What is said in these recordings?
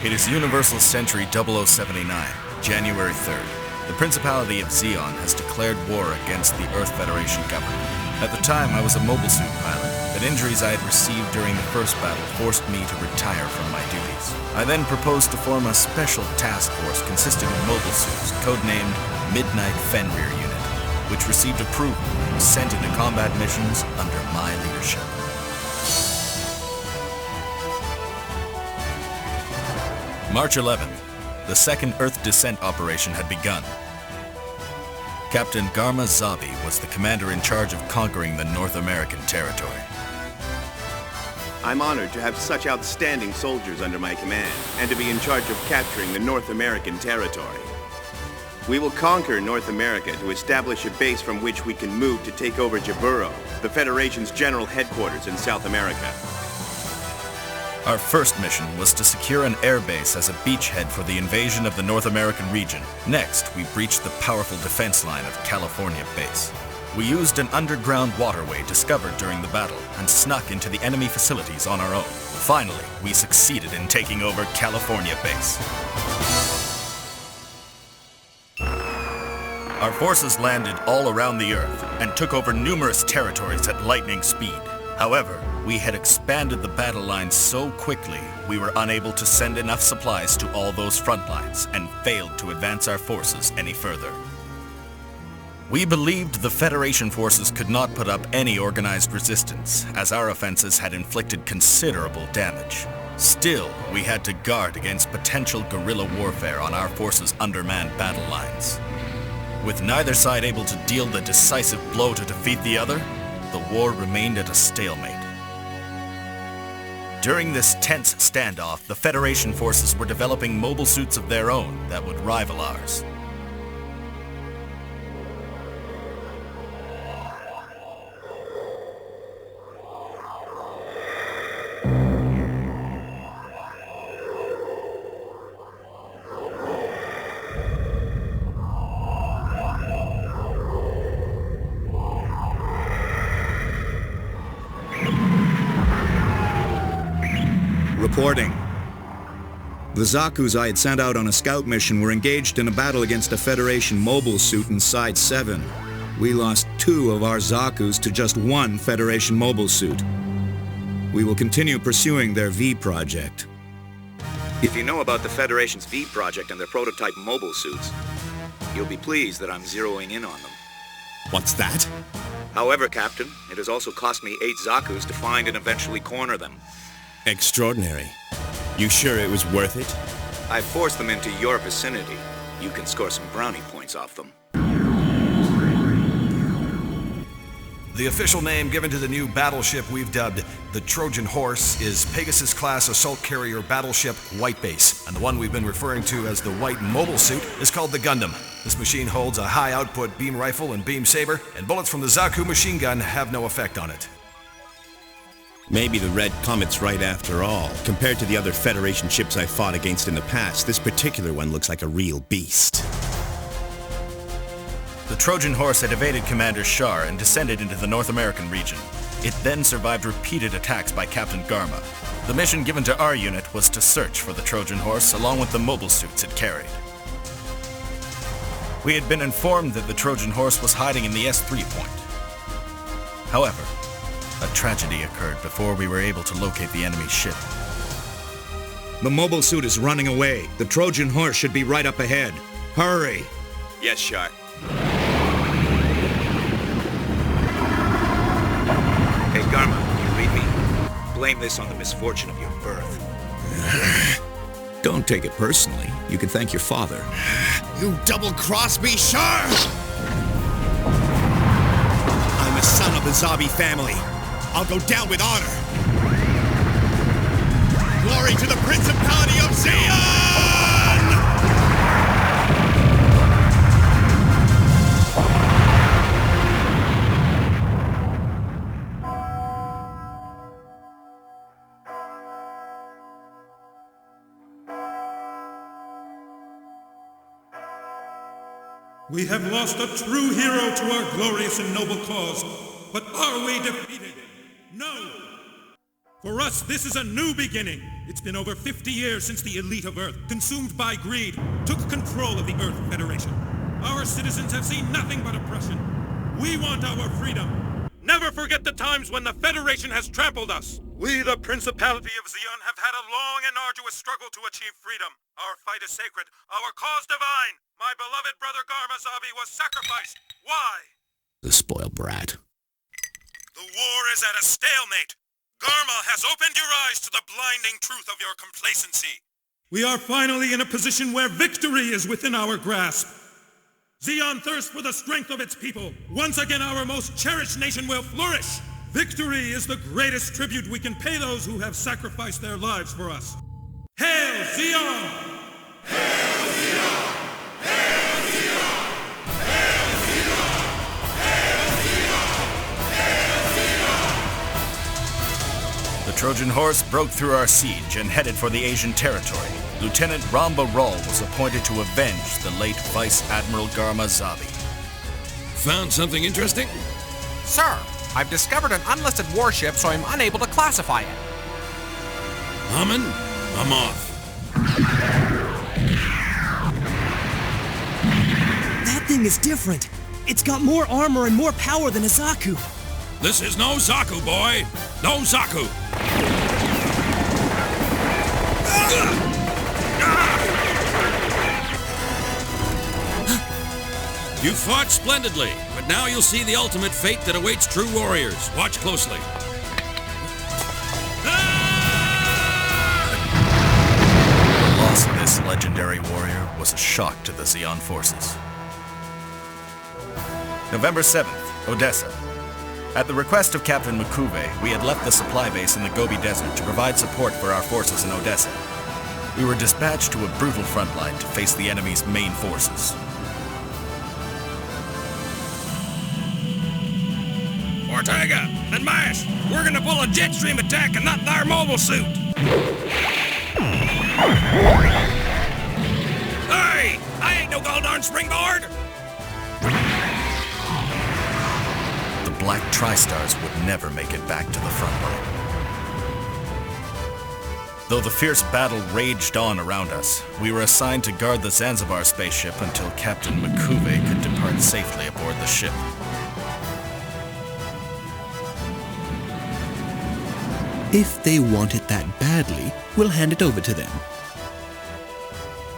It is Universal Century 0079, January 3rd. The Principality of Zeon has declared war against the Earth Federation government. At the time, I was a mobile suit pilot, but injuries I had received during the first battle forced me to retire from my duties. I then proposed to form a special task force consisting of mobile suits, codenamed Midnight Fenrir Unit, which received approval and was sent into combat missions under my leadership. March 11th, the second Earth descent operation had begun. Captain Garma Zabi was the commander in charge of conquering the North American territory. I'm honored to have such outstanding soldiers under my command, and to be in charge of capturing the North American territory. We will conquer North America to establish a base from which we can move to take over Jaburo, the Federation's general headquarters in South America. Our first mission was to secure an airbase as a beachhead for the invasion of the North American region. Next, we breached the powerful defense line of California Base. We used an underground waterway discovered during the battle and snuck into the enemy facilities on our own. Finally, we succeeded in taking over California Base. Our forces landed all around the Earth and took over numerous territories at lightning speed. However, we had expanded the battle lines so quickly, we were unable to send enough supplies to all those front lines and failed to advance our forces any further. We believed the Federation forces could not put up any organized resistance, as our offenses had inflicted considerable damage. Still, we had to guard against potential guerrilla warfare on our forces' undermanned battle lines. With neither side able to deal the decisive blow to defeat the other, the war remained at a stalemate. During this tense standoff, the Federation forces were developing mobile suits of their own that would rival ours. Reporting. The Zaku's I had sent out on a scout mission were engaged in a battle against a Federation mobile suit in Side 7. We lost 2 of our Zaku's to just 1 Federation mobile suit. We will continue pursuing their V project. If you know about the Federation's V project and their prototype mobile suits, you'll be pleased that I'm zeroing in on them. What's that? However, Captain, it has also cost me 8 Zaku's to find and eventually corner them. Extraordinary. You sure it was worth it? I forced them into your vicinity. You can score some brownie points off them. The official name given to the new battleship we've dubbed the Trojan Horse is Pegasus-class assault carrier battleship White Base, and the one we've been referring to as the White Mobile Suit is called the Gundam. This machine holds a high-output beam rifle and beam saber, and bullets from the Zaku machine gun have no effect on it. Maybe the Red Comet's right after all. Compared to the other Federation ships I fought against in the past, this particular one looks like a real beast. The Trojan Horse had evaded Commander Shar and descended into the North American region. It then survived repeated attacks by Captain Garma. The mission given to our unit was to search for the Trojan Horse along with the mobile suits it carried. We had been informed that the Trojan Horse was hiding in the S3 point. However, a tragedy occurred before we were able to locate the enemy ship. The mobile suit is running away. The Trojan Horse should be right up ahead. Hurry! Yes, Shar. Hey, Garma, you read me? Blame this on the misfortune of your birth. Don't take it personally. You can thank your father. You double-crossed me, Shar! I'm a son of the Zabi family. I'll go down with honor. Glory to the Principality of Zeon! We have lost a true hero to our glorious and noble cause, but are we defeated? No! For us, this is a new beginning. It's been over 50 years since the elite of Earth, consumed by greed, took control of the Earth Federation. Our citizens have seen nothing but oppression. We want our freedom. Never forget the times when the Federation has trampled us. We, the Principality of Zeon, have had a long and arduous struggle to achieve freedom. Our fight is sacred, our cause divine. My beloved brother Garmazabi was sacrificed. Why? The spoiled brat. The war is at a stalemate. Garma has opened your eyes to the blinding truth of your complacency. We are finally in a position where victory is within our grasp. Zeon thirsts for the strength of its people. Once again, our most cherished nation will flourish. Victory is the greatest tribute we can pay those who have sacrificed their lives for us. Hail Zeon! Hail Zeon! Hail Zeon! Hail Zeon! Hail Zeon! Hail Zeon! The Trojan Horse broke through our siege and headed for the Asian territory. Lieutenant Ramba Rol was appointed to avenge the late Vice Admiral Garmazabi. Found something interesting? Sir, I've discovered an unlisted warship, so I'm unable to classify it. Haman, I'm off. That thing is different. It's got more armor and more power than a Zaku. This is no Zaku, boy. No Zaku. You fought splendidly, but now you'll see the ultimate fate that awaits true warriors. Watch closely. The loss of this legendary warrior was a shock to the Zeon forces. November 7th, Odessa. At the request of Captain Mikuve, we had left the supply base in the Gobi Desert to provide support for our forces in Odessa. We were dispatched to a brutal front line to face the enemy's main forces. Ortega and Mash, we're gonna pull a jet stream attack and not their mobile suit. Hey, I ain't no gold-darn springboard. The Black Tri-Stars would never make it back to the front line. Though the fierce battle raged on around us, we were assigned to guard the Zanzibar spaceship until Captain Mikuve could depart safely aboard the ship. If they want it that badly, we'll hand it over to them.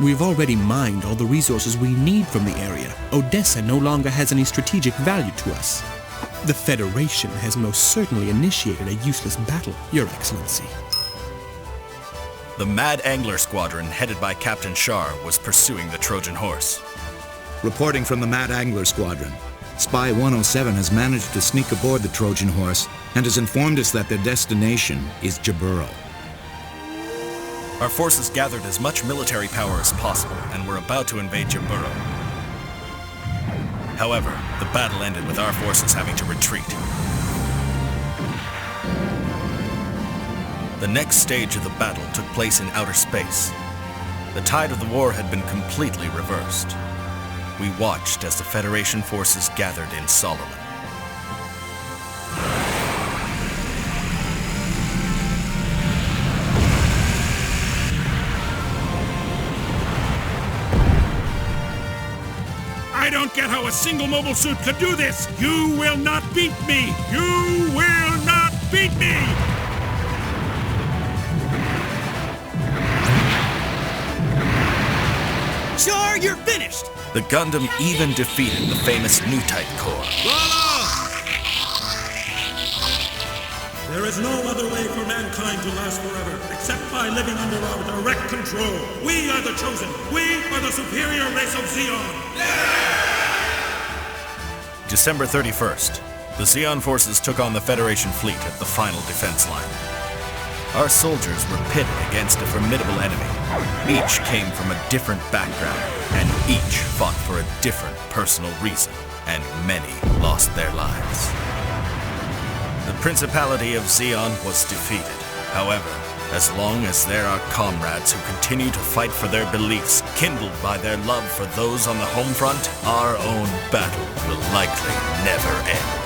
We've already mined all the resources we need from the area. Odessa no longer has any strategic value to us. The Federation has most certainly initiated a useless battle, Your Excellency. The Mad Angler Squadron, headed by Captain Shar, was pursuing the Trojan Horse. Reporting from the Mad Angler Squadron. Spy 107 has managed to sneak aboard the Trojan Horse and has informed us that their destination is Jaburo. Our forces gathered as much military power as possible and were about to invade Jaburo. However, the battle ended with our forces having to retreat. The next stage of the battle took place in outer space. The tide of the war had been completely reversed. We watched as the Federation forces gathered in Solomon. I don't get how a single mobile suit could do this! You will not beat me! You will not beat me! Char, you're finished! The Gundam even defeated the famous New-Type Corps. There is no other way for mankind to last forever, except by living under our direct control. We are the chosen. We are the superior race of Zeon. December 31st, the Zeon forces took on the Federation fleet at the final defense line. Our soldiers were pitted against a formidable enemy. Each came from a different background, and each fought for a different personal reason, and many lost their lives. The Principality of Zeon was defeated. However, as long as there are comrades who continue to fight for their beliefs, kindled by their love for those on the home front, our own battle will likely never end.